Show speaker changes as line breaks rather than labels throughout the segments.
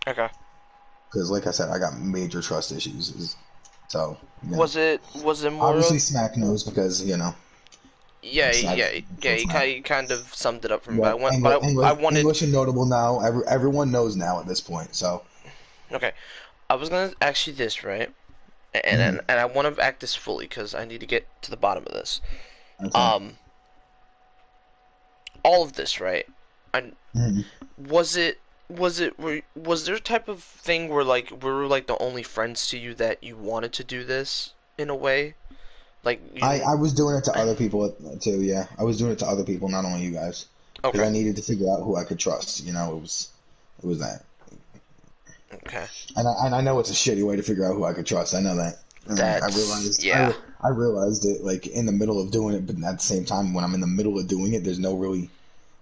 Okay.
Because, like I said, I got major trust issues. So, you know,
Was it more
obviously
of?
Smack knows because
Yeah,
Smack's
yeah, yeah.
so Smack.
You kind of summed it up for me, but I
Yep,
want,
English,
I
English,
wanted.
English and notable now. Everyone knows now at this point. So,
Okay, I was gonna ask you this, right? And
mhm,
and, and I want to act this fully because I need to get to the bottom of this.
okay.
Um, all of this, right? I
Mhm.
was it. Was there a type of thing where like we were like the only friends to you that you wanted to do this in a way? Like you
I
didn't.
I was doing it to other people too. Yeah, I was doing it to other people, not only you guys, because
Okay.
I needed to figure out who I could trust. It was that,
Okay.
and I know it's a shitty way to figure out who I could trust. I know that, and I
That's
realized
yeah.
I realized it like in the middle of doing it, but at the same time, when I'm in the middle of doing it, there's no really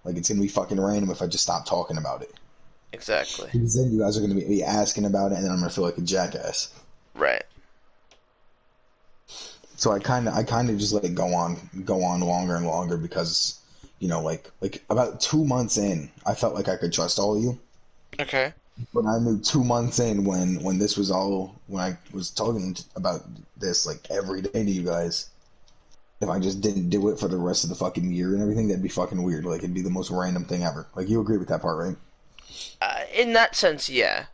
like it's gonna be fucking random if I just stop talking about it.
Exactly.
Because then you guys are gonna be asking about it, and then I'm gonna feel like a jackass.
Right.
So I kind of just let it go on longer and longer because, like about 2 months in, I felt like I could trust all of you.
Okay.
But I knew 2 months in when this was all when I was talking about this like every day to you guys. If I just didn't do it for the rest of the fucking year and everything, that'd be fucking weird. Like it'd be the most random thing ever. Like you agree with that part, right?
In that sense, yeah.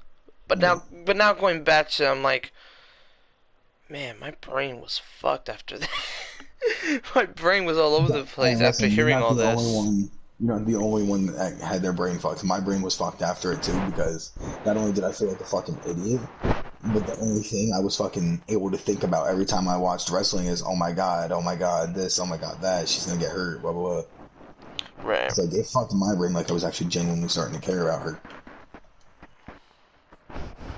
Yeah.
But now going back to, I'm like, man, my brain was fucked after that. My brain was all over the place
And
after
listen, you're
hearing
not
all
the only
this.
one. You're not the only one that had their brain fucked. My brain was fucked after it too because not only did I feel like a fucking idiot, but the only thing I was fucking able to think about every time I watched wrestling is, oh my god, this, oh my god, that. She's gonna get hurt, blah blah blah.
Right.
So it fucked my brain like I was actually genuinely starting to care about her.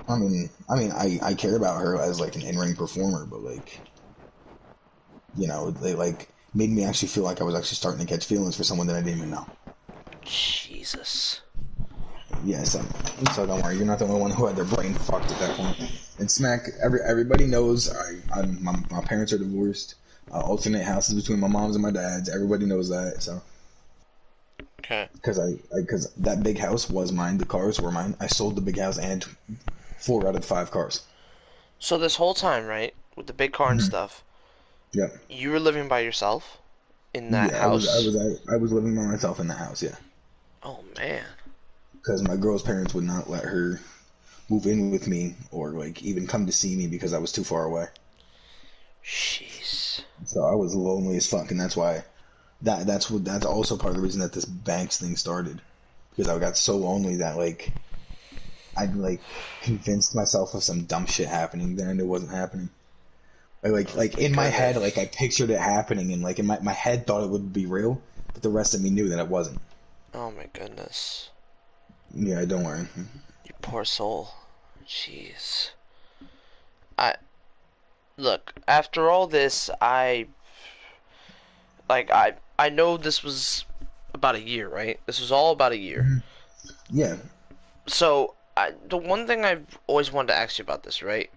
I care about her as like an in-ring performer, but like, they like made me actually feel like I was actually starting to catch feelings for someone that I didn't even know.
Jesus.
Yeah, so don't worry, you're not the only one who had their brain fucked at that point. And Smack, everybody knows my parents are divorced. Alternate houses between my mom's and my dad's. Everybody knows that. So
Okay.
because that big house was mine, the cars were mine. I sold the big house and 4 out of the 5 cars.
So this whole time, right, with the big car and
Mm-hmm.
stuff,
Yep.
you were living by yourself in that
Yeah,
house.
I was living by myself in the house. Yeah,
Oh man.
because my girl's parents would not let her move in with me or like even come to see me because I was too far away.
Jeez.
So I was lonely as fuck, and that's why that's also part of the reason that this banks thing started because I got so lonely that like I'd like convinced myself of some dumb shit happening that I knew wasn't happening.
Oh
Like
my
in my head, like I
goodness.
pictured it happening, and like in my head thought it would be real, but the rest of me knew that it wasn't.
Oh my goodness.
Yeah, don't worry.
You poor soul. Jeez. I look, after all this, I know this was about a year, right? This was all about a year.
Yeah.
So, the one thing I've always wanted to ask you about this, right?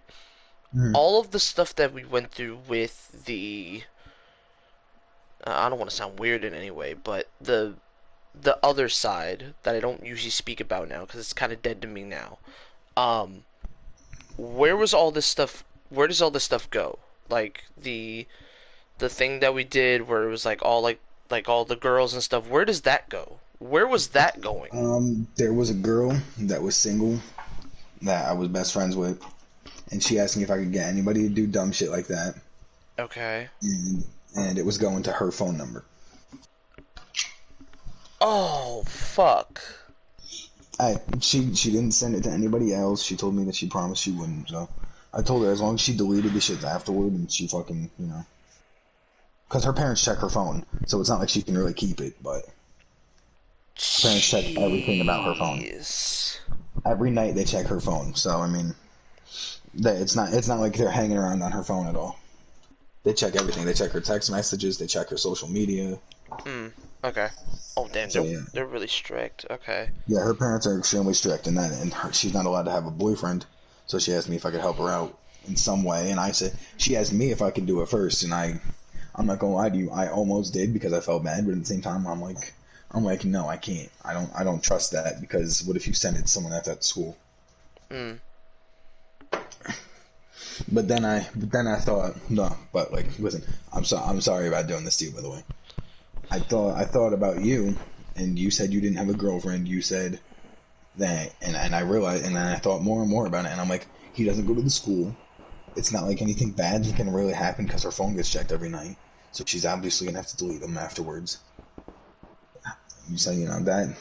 Mhm.
All of the stuff that we went through with the I don't want to sound weird in any way, but the other side that I don't usually speak about now because it's kind of dead to me now. Um, where was all this stuff? Where does all this stuff go? Like the thing that we did where it was like all the girls and stuff. Where does that go? Where was that going?
There was a girl that was single that I was best friends with, and she asked me if I could get anybody to do dumb shit like that,
Okay.
and and it was going to her phone number.
Oh fuck.
She didn't send it to anybody else. She told me that she promised she wouldn't. So I told her as long as she deleted the shit afterward and she fucking because her parents check her phone, so it's not like she can really keep it. But her parents check everything about her phone.
Jeez.
Every night they check her phone. So I mean, it's not like they're hanging around on her phone at all. They check everything. They check her text messages. They check her social media.
Hmm. Okay. Oh damn,
So yeah,
they're really strict. Okay.
yeah. Her parents are extremely strict, she's not allowed to have a boyfriend. So she asked me if I could help her out in some way, and I said she asked me if I could do it first, and I'm not gonna lie to you, I almost did because I felt bad, but at the same time, I'm like, no, I can't. I don't trust that because what if you send it to someone at that school?
Mm.
But then I thought, no, but like, listen, I'm sorry about doing this to you, by the way. I thought about you, and you said you didn't have a girlfriend. You said that, and I realized, and then I thought more and more about it, and I'm like, he doesn't go to the school. It's not like anything bad can really happen because her phone gets checked every night, so she's obviously gonna have to delete them afterwards. So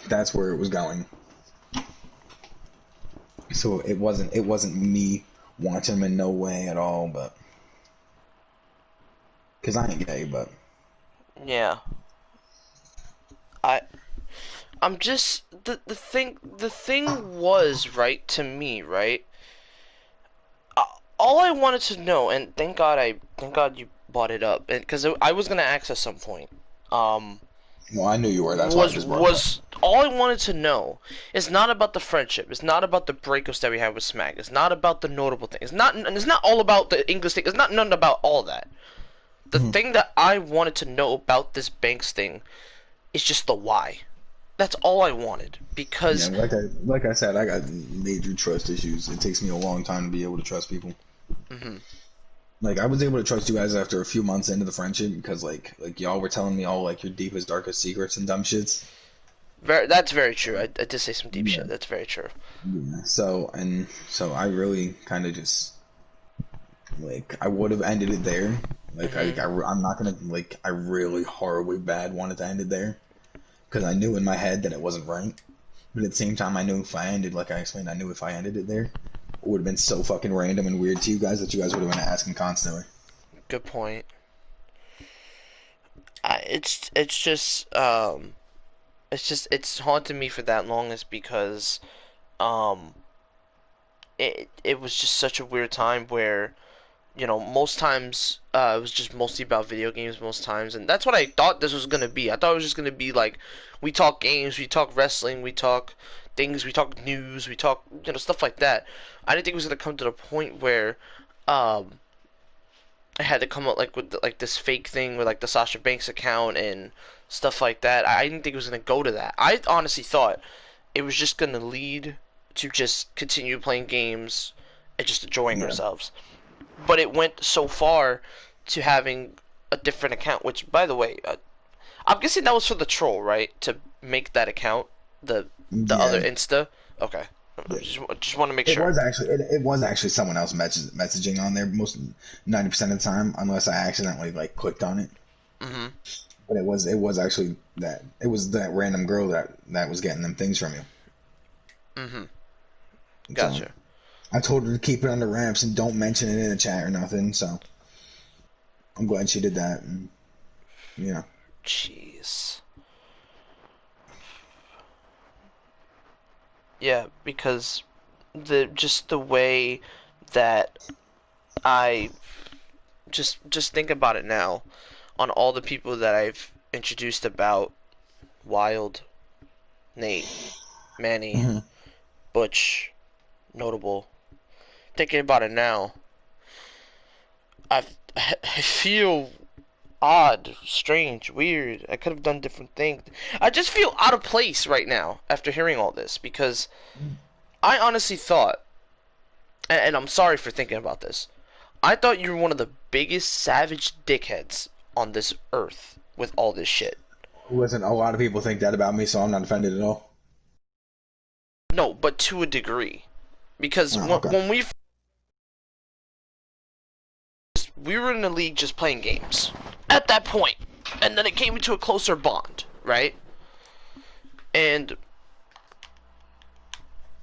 that's where it was going. So it wasn't me watching him in no way at all, but because I ain't gay, but
Yeah. I I'm just the thing was right to me, right? Uh, all I wanted to know, and thank God you brought it up, because I was gonna ask at some point. Um,
well, I knew you were. That's why I
was
just brought it up.
was all I wanted to know. It's not about the friendship. It's not about the breakups that we had with Smack. It's not about the notable thing. It's not all about the English thing. It's not none about all that. The
Mhm.
thing that I wanted to know about this Banks thing is just the why. That's all I wanted
Yeah,
because
like I said, I got major trust issues. It takes me a long time to be able to trust people.
mhm,
Like I was able to trust you guys after a few months into the friendship because like y'all were telling me all like your deepest, darkest secrets and dumb shits.
that's very true. I did say some deep
Yeah.
shit. That's very true.
Yeah. So I really kind of just like I would have ended it there. Like
Mhm.
I'm not gonna like I really horribly bad wanted to end it there because I knew in my head that it wasn't right. But at the same time, I knew if I ended, like I explained, I knew if I ended it there, it would have been so fucking random and weird to you guys that you guys would have been asking constantly.
Good point. It's just it's haunted me for that long is because um it was just such a weird time where most times it was just mostly about video games most times, and that's what I thought this was gonna be. I thought it was just gonna be like we talk games, we talk wrestling, we talk things, we talk news, we talk stuff like that. I didn't think it was gonna come to the point where um I had to come up like with like this fake thing with like the Sasha Banks account and stuff like that. I didn't think it was gonna go to that. I honestly thought it was just gonna lead to just continue playing games and just enjoying
Yeah,
ourselves. But it went so far to having a different account, which, by the way, I'm guessing that was for the troll, right? To make that account, the other
yeah,
Insta. Okay,
yeah.
just want to make
It
sure.
was actually it was actually someone else messaging on there most 90% of the time, unless I accidentally like clicked on it.
Mm-hmm.
But it was actually that random girl that was getting them things from you.
Mm-hmm.
So
Gotcha.
I told her to keep it under wraps and don't mention it in the chat or nothing. So I'm glad she did that. And, you know,
Jeez. Yeah, because the way that I just think about it now on all the people that I've introduced about Wild, Nate, Manny,
hmm
Butch, Notable. Thinking about it now, I I feel odd, strange, weird. I could have done different things. I just feel out of place right now after hearing all this because I honestly thought, and I'm sorry for thinking about this, I thought you were one of the biggest savage dickheads on this earth with all this shit.
listen, a lot of people think that about me, so I'm not offended at all.
No, but to a degree. Because
Oh, okay.
when we were in the league just playing games at that point, and then it came into a closer bond, right? And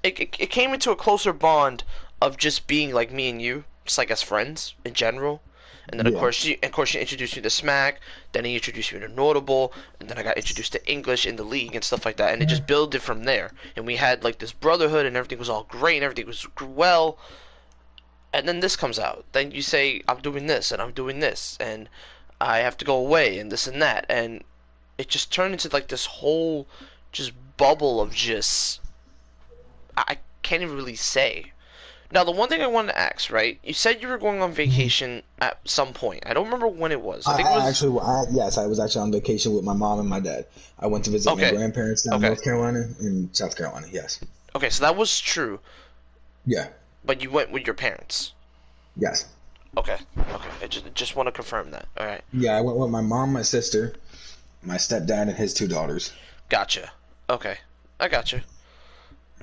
it came into a closer bond of just being like me and you, just like as friends in general. And then
Yeah.
of course, you introduced me to Smack. Then he introduced me to Notable, and then I got introduced to English in the league and stuff like that. And it just built it from there. And we had like this brotherhood, and everything was all great, and everything was well. And then this comes out. Then you say I'm doing this, and I'm doing this, and I have to go away, and this and that, and it just turned into like this whole just bubble of just I can't even really say. Now, the one thing I wanted to ask, right? You said you were going on
hmm
vacation at some point. I don't remember when it was. I
I,
think it
I
was
actually, yes, I was actually on vacation with my mom and my dad. I went to visit my
okay.
grandparents down in
Okay.
North Carolina and South Carolina. Yes.
Okay, so that was true.
Yeah.
But you went with your parents.
Yes.
Okay. Okay. I just want to confirm that. All right.
Yeah, I went with my mom, my sister, my stepdad, and his two daughters.
Gotcha. Okay. I gotcha.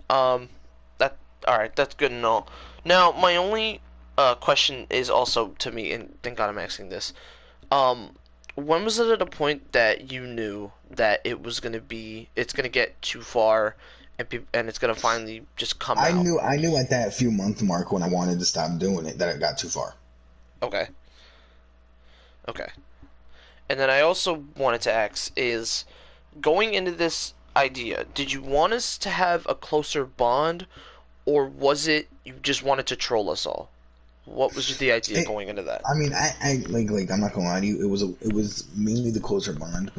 Um, that all right. That's good and all. Now, my only question is also to me, and thank God I'm asking this. Um, when was it at a point that you knew that it's gonna get too far, and it's gonna finally just come out?
I knew at that few month mark when I wanted to stop doing it that it got too far.
Okay. Okay. And then I also wanted to ask is going into this idea, did you want us to have a closer bond, or was it you just wanted to troll us all? What was the idea
It,
going into that?
I mean, I like I'm not gonna lie to you. It was mainly the closer bond,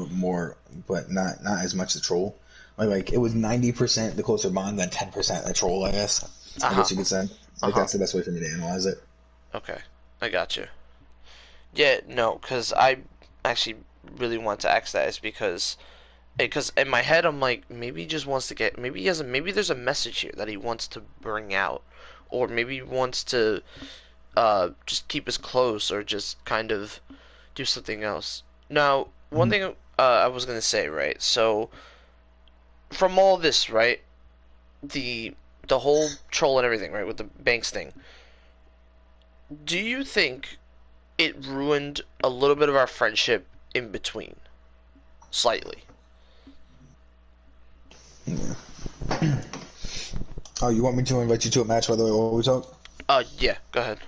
but not as much the troll. Like it was 90% the closer bond than 10% the troll. I guess. I
Uh-huh.
guess you could say. Like
Uh-huh.
that's the best way for me to analyze it.
Okay. I got you. Yeah, no, because I actually really want to ask that is because in my head I'm like maybe he just wants to get maybe he has a maybe there's a message here that he wants to bring out, or maybe he wants to just keep us close or just kind of do something else. Now, one
Mhm.
thing I was gonna say, right? So from all this, right, the the whole troll and everything, right, with the Banks thing, do you think it ruined a little bit of our friendship in between, slightly?
Yeah. Oh, you want me to invite you to a match by the way while we talk?
Yeah, go ahead.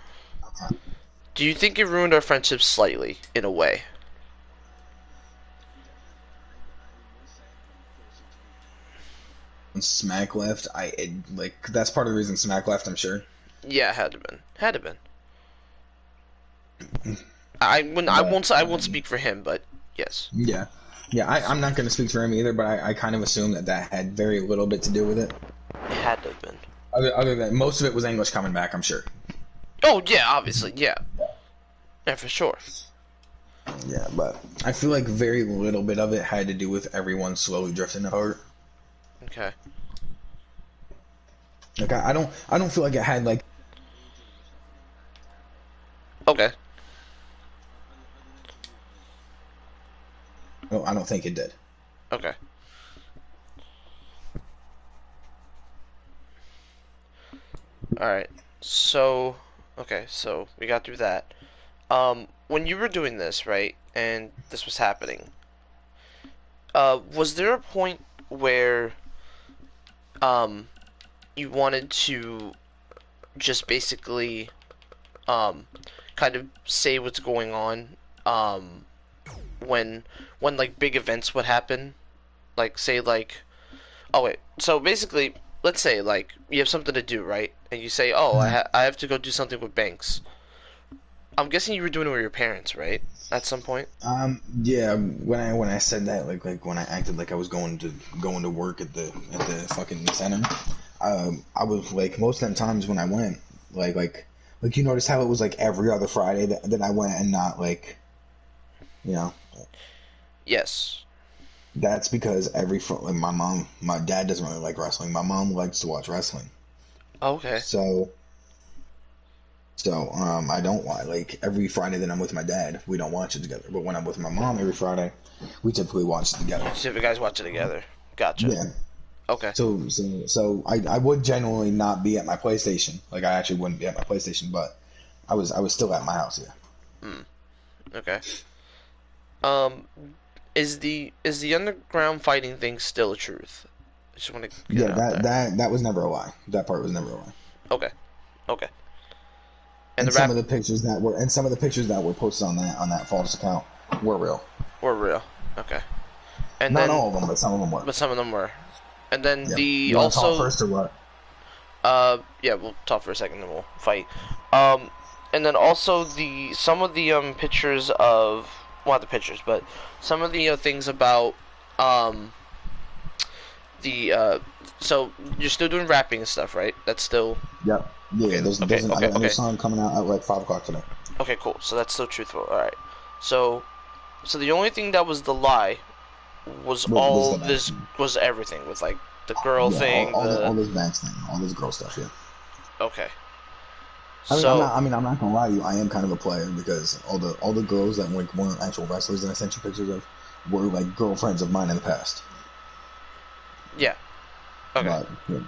Do you think it ruined our friendship slightly, in a way?
When Smack left, like that's part of the reason Smack left. I'm sure.
Yeah, it had to been. Had to been. I
But
won't I won't speak for him, but yes,
yeah, yeah. I'm not going to speak for him either, but I kind of assume that that had very little bit to do with it.
it had to have been.
Other than most of it was English coming back, I'm sure.
Oh yeah, obviously, yeah, yeah, for sure.
Yeah, but I feel like very little bit of it had to do with everyone slowly drifting apart.
Okay,
Like I don't feel like it had like
okay,
no, I don't think it did.
okay. All right. So, okay, so we got through that. When you were doing this, right, and this was happening, was there a point where um you wanted to just basically um kind of say what's going on um when like big events would happen, like say like oh wait, so basically let's say like you have something to do, right, and you say oh I have to go do something with Banks. I'm guessing you were doing it with your parents, right, at some point.
Yeah, when I said that, like when I acted like I was going to work at the fucking center, I was like most of the times when I went, like you notice how it was like every other Friday that I went and not like you know
Yes.
that's because like my dad doesn't really like wrestling. My mom likes to watch wrestling,
Okay.
so I don't like every Friday that I'm with my dad, we don't watch it together. But when I'm with my mom every Friday, we typically watch it together.
So if you guys watch it together. Gotcha.
Yeah.
Okay.
I would generally not be at my PlayStation. Like I actually wouldn't be at my PlayStation, but I was still at my house. Yeah.
Hmm. Okay. Um, is the underground fighting thing still a truth? I just want to get
Yeah.
it out there.
That was never a lie. That part was never a lie.
Okay. Okay. And the
And some
rap
of the pictures that were posted on that false account were real.
were real. Okay. And
Not
then,
all of them, but some of them were.
but some of them were. And then
Yeah.
the
You want to talk
also,
first or what?
yeah, we'll talk for a second, then we'll fight. Um, and then also the some of the pictures of well, not the pictures, but some of the things about um the so you're still doing rapping and stuff, right? That's still
Yep. Yeah.
okay.
There's
Okay. Okay.
a new
Okay.
song coming out at like 5 o'clock today.
Okay. Cool. So that's still truthful. All right. So the only thing that was the lie was
Was
all
the
this
vaccine?
was everything with like the girl
Yeah.
thing.
All
The
this Banks thing, all this girl stuff. Yeah.
Okay.
I mean, I'm
So
not. I mean, I'm not gonna lie to you. I am kind of a player because all the girls that like weren't actual wrestlers that I sent you pictures of were like girlfriends of mine in the past.
yeah. Okay.
But yeah,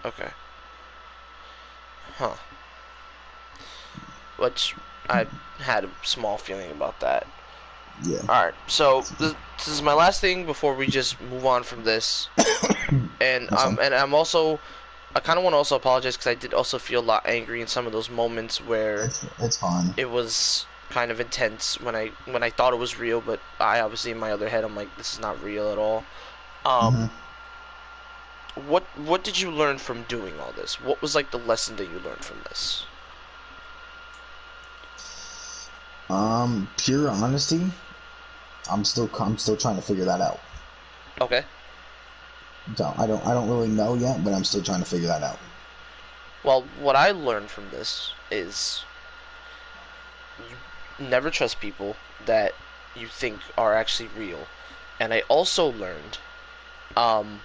Okay. Huh. Which I had a small feeling about that.
yeah.
All right. So this is my last thing before we just move on from this. And
That's fine.
I kind of want to also apologize because I did also feel a lot angry in some of those moments where
It's fine.
it was kind of intense when I thought it was real, but I obviously in my other head I'm like, this is not real at all.
hmm
Um, what did you learn from doing all this? What was like the lesson that you learned from this?
Pure honesty. I'm still trying to figure that out.
Okay.
So I don't really know yet, but I'm still trying to figure that out.
Well, what I learned from this is you never trust people that you think are actually real. And I also learned um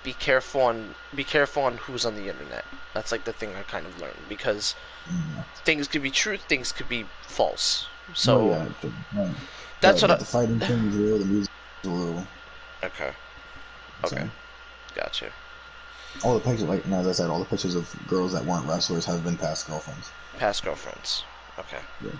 be careful on who's on the internet. That's like the thing I kind of learned because
Yeah.
things could be true, things could be false.
Well,
So
yeah, right.
that's what
But the fighting thing is real. The music is real.
okay. Okay.
So
Gotcha.
all the pictures, like as I said, all the pictures of girls that weren't wrestlers have been past girlfriends.
Past girlfriends. Okay.
Yeah.